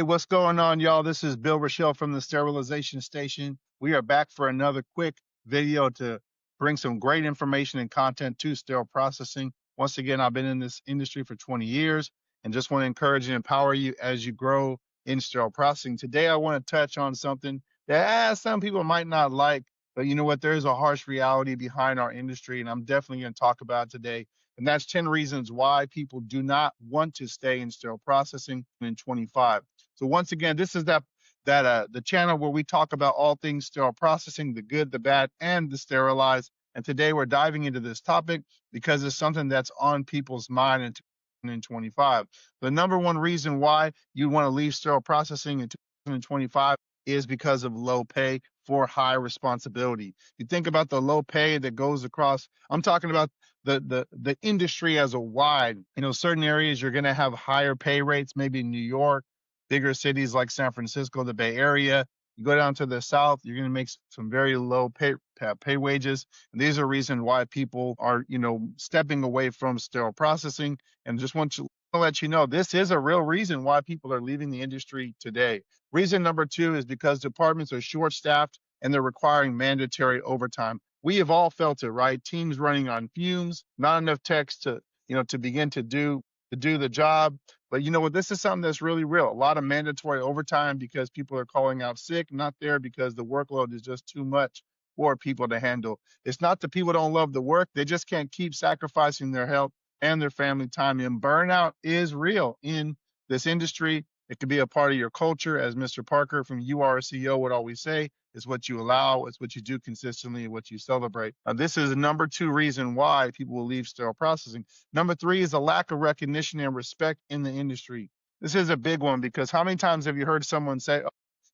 What's going on, y'all? This is Rishell from the Sterilization Station. We are back for another quick video to bring some great information and content to sterile processing. Once again, I've been in this industry for 20 years and just want to encourage and empower you as you grow in sterile processing. Today, I want to touch on something that some people might not like, but you know what? There is a harsh reality behind our industry, and I'm definitely going to talk about it today. And that's 10 reasons why people do not want to stay in sterile processing in 25. So once again, this is the channel where we talk about all things sterile processing, the good, the bad, and the sterilized. And today we're diving into this topic because it's something that's on people's mind in 2025. The number one reason why you want to leave sterile processing in 2025 is because of low pay for high responsibility. You think about the low pay that goes across. I'm talking about the industry as a wide. Certain areas you're going to have higher pay rates, maybe New York, bigger cities like San Francisco, the Bay Area. You go down to the South, you're going to make some very low pay wages. And these are reasons why people are, stepping away from sterile processing. And just want to let you know, this is a real reason why people are leaving the industry today. Reason number two is because departments are short-staffed and they're requiring mandatory overtime. We have all felt it, right? Teams running on fumes, not enough techs to begin to do the job. But you know what? This is something that's really real. A lot of mandatory overtime because people are calling out sick, not there because the workload is just too much for people to handle. It's not that people don't love the work. They just can't keep sacrificing their health and their family time. And burnout is real in this industry. It could be a part of your culture, as Mr. Parker from URCO would always say. It's what you allow, it's what you do consistently, what you celebrate. This is the number two reason why people will leave sterile processing. Number three is a lack of recognition and respect in the industry. This is a big one because how many times have you heard someone say, oh,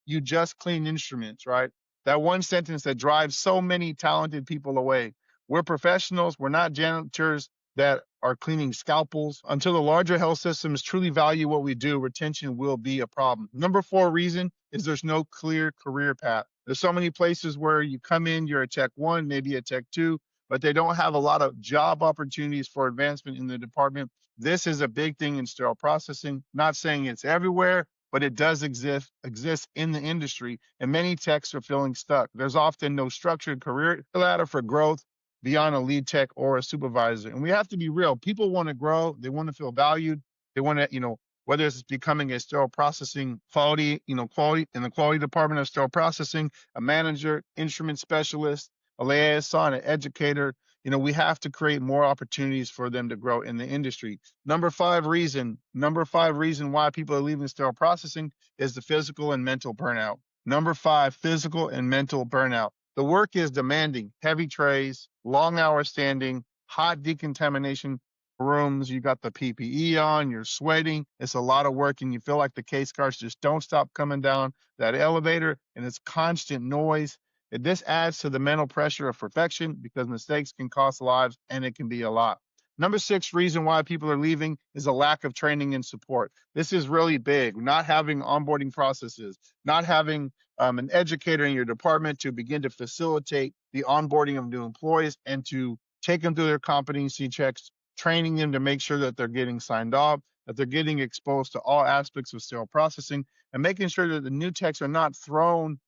you just clean instruments, right? That one sentence that drives so many talented people away. We're professionals, we're not janitors that are cleaning scalpels. Until the larger health systems truly value what we do, retention will be a problem. Number four reason is there's no clear career path. There's so many places where you come in, you're a tech one, maybe a tech two, but they don't have a lot of job opportunities for advancement in the department. This is a big thing in sterile processing. Not saying it's everywhere, but it does exist in the industry, and many techs are feeling stuck. There's often no structured career ladder for growth beyond a lead tech or a supervisor. And we have to be real. People want to grow. They want to feel valued. They want to, whether it's becoming a sterile processing quality in the quality department of sterile processing, a manager, instrument specialist, a liaison, an educator, we have to create more opportunities for them to grow in the industry. Number five reason why people are leaving sterile processing is the physical and mental burnout. Number five, physical and mental burnout. The work is demanding, heavy trays, long hours standing, hot decontamination rooms. You got the PPE on, you're sweating. It's a lot of work, and you feel like the case cards just don't stop coming down that elevator, and it's constant noise. This adds to the mental pressure of perfection because mistakes can cost lives, and it can be a lot. Number six reason why people are leaving is a lack of training and support. This is really big. Not having onboarding processes, not having an educator in your department to begin to facilitate the onboarding of new employees and to take them through their competency checks, training them to make sure that they're getting signed off, that they're getting exposed to all aspects of sterile processing, and making sure that the new techs are not thrown,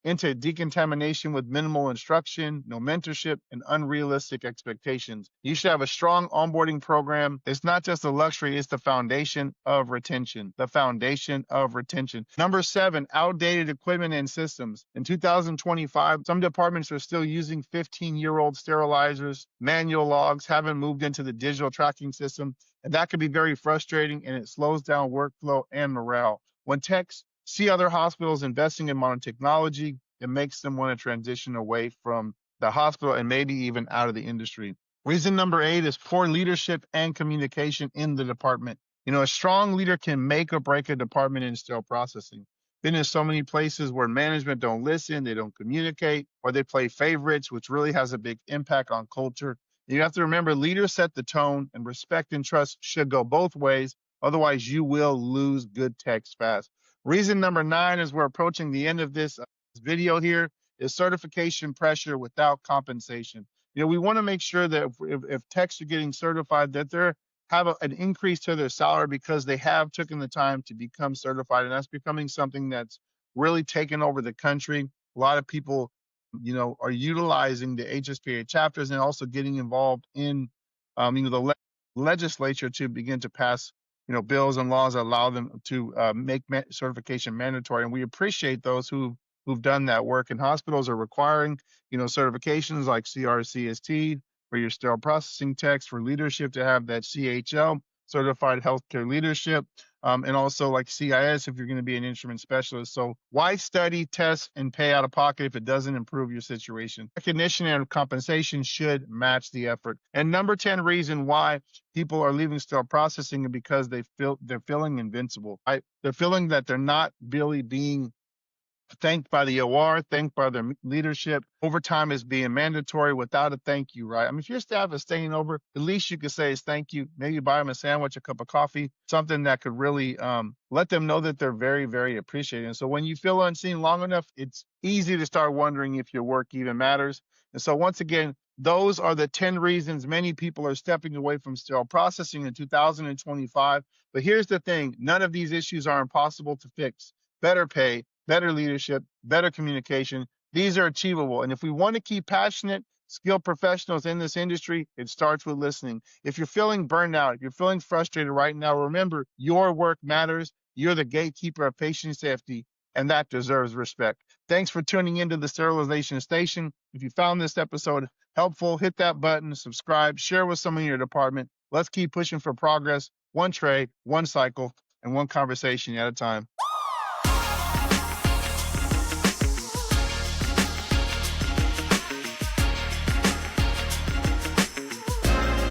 into decontamination with minimal instruction, no mentorship, and unrealistic expectations. You should have a strong onboarding program. It's not just a luxury, it's the foundation of retention. The foundation of retention. Number seven, outdated equipment and systems. In 2025, some departments are still using 15-year-old sterilizers, manual logs, haven't moved into the digital tracking system, and that can be very frustrating, and it slows down workflow and morale. When techs see other hospitals investing in modern technology, it makes them want to transition away from the hospital and maybe even out of the industry. Reason number eight is poor leadership and communication in the department. A strong leader can make or break a department in sterile processing. Been in so many places where management don't listen, they don't communicate, or they play favorites, which really has a big impact on culture. You have to remember, leaders set the tone, and respect and trust should go both ways. Otherwise, you will lose good techs fast. Reason number nine, as we're approaching the end of this video here, is certification pressure without compensation. We want to make sure that if techs are getting certified, that they're have an increase to their salary because they have taken the time to become certified. And that's becoming something that's really taken over the country. A lot of people, are utilizing the HSPA chapters and also getting involved in, the legislature to begin to pass, bills and laws that allow them to make certification mandatory. And we appreciate those who've done that work. And hospitals are requiring, certifications like CRCST for your sterile processing techs, for leadership to have that CHL, certified healthcare leadership, and also like CIS if you're going to be an instrument specialist. So why study, test, and pay out of pocket if it doesn't improve your situation? Recognition and compensation should match the effort. And number 10 reason why people are leaving sterile processing is because they're feeling invincible. Right? They're feeling that they're not really being thanked by the OR, thanked by their leadership. Overtime is being mandatory without a thank you, right? I mean, if your staff is staying over, the least you could say is thank you. Maybe buy them a sandwich, a cup of coffee, something that could really let them know that they're very, very appreciated. And so when you feel unseen long enough, it's easy to start wondering if your work even matters. And so once again, those are the 10 reasons many people are stepping away from sterile processing in 2025. But here's the thing, none of these issues are impossible to fix. Better pay, better leadership, better communication. These are achievable. And if we want to keep passionate, skilled professionals in this industry, it starts with listening. If you're feeling burned out, if you're feeling frustrated right now, remember your work matters. You're the gatekeeper of patient safety, and that deserves respect. Thanks for tuning into the Sterilization Station. If you found this episode helpful, hit that button, subscribe, share with someone in your department. Let's keep pushing for progress, one tray, one cycle, and one conversation at a time.